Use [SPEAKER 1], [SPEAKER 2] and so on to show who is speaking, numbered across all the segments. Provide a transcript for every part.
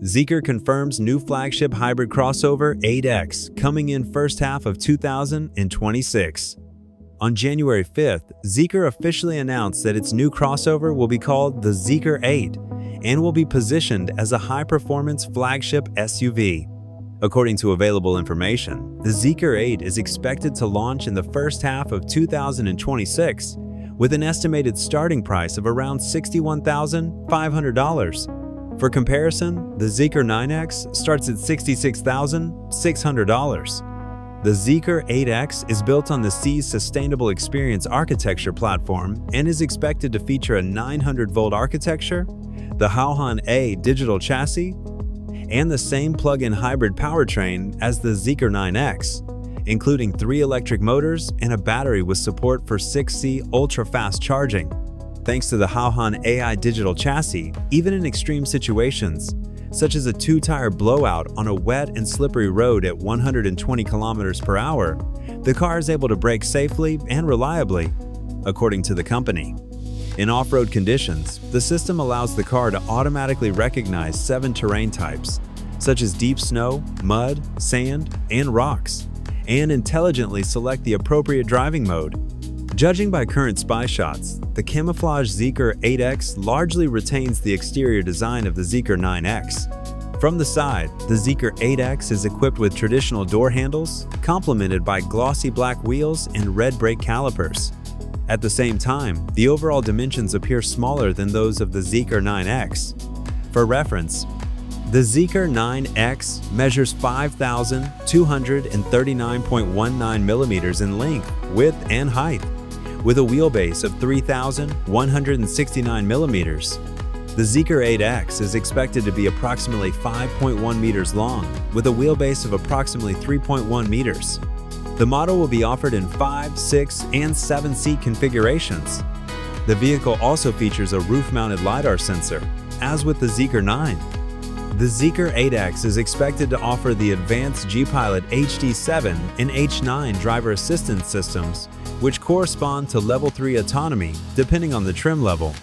[SPEAKER 1] Zeekr confirms new flagship hybrid crossover 8X coming in first half of 2026. On January 5th, Zeekr officially announced that its new crossover will be called the Zeekr 8 and will be positioned as a high-performance flagship SUV. According to available information, the Zeekr 8 is expected to launch in the first half of 2026 with an estimated starting price of around $61,500. For comparison, the Zeekr 9X starts at $66,600. The Zeekr 8X is built on the C's Sustainable Experience architecture platform and is expected to feature a 900-volt architecture, the Hauhan A digital chassis, and the same plug-in hybrid powertrain as the Zeekr 9X, including 3 electric motors and a battery with support for 6C ultra-fast charging. Thanks to the Hauhan AI digital chassis, even in extreme situations, such as a 2-tire blowout on a wet and slippery road at 120 km per hour, the car is able to brake safely and reliably, according to the company. In off-road conditions, the system allows the car to automatically recognize 7 terrain types, such as deep snow, mud, sand, and rocks, and intelligently select the appropriate driving mode. Judging by current spy shots, the camouflage Zeekr 8X largely retains the exterior design of the Zeekr 9X. From the side, the Zeekr 8X is equipped with traditional door handles, complemented by glossy black wheels and red brake calipers. At the same time, the overall dimensions appear smaller than those of the Zeekr 9X. For reference, the Zeekr 9X measures 5,239.19 millimeters in length, width, and height, with a wheelbase of 3,169 millimeters. The Zeekr 8X is expected to be approximately 5.1 meters long, with a wheelbase of approximately 3.1 meters. The model will be offered in 5, 6, and 7-seat configurations. The vehicle also features a roof-mounted LiDAR sensor, as with the Zeekr 9. The Zeekr 8X is expected to offer the advanced G-Pilot HD7 and H9 driver assistance systems, which correspond to Level 3 autonomy depending on the trim level.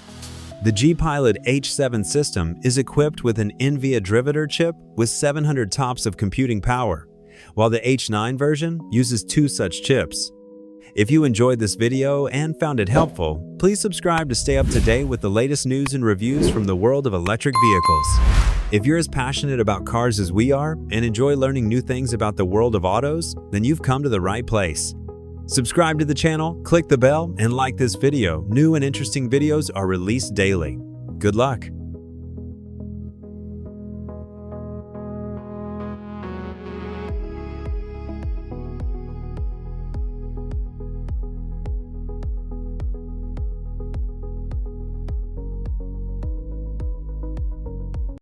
[SPEAKER 1] The G-Pilot H7 system is equipped with an NVIDIA Drivatar chip with 700 TOPS of computing power, while the H9 version uses 2 such chips. If you enjoyed this video and found it helpful, please subscribe to stay up to date with the latest news and reviews from the world of electric vehicles. If you're as passionate about cars as we are and enjoy learning new things about the world of autos, then you've come to the right place. Subscribe to the channel, click the bell, and like this video. New and interesting videos are released daily. Good luck!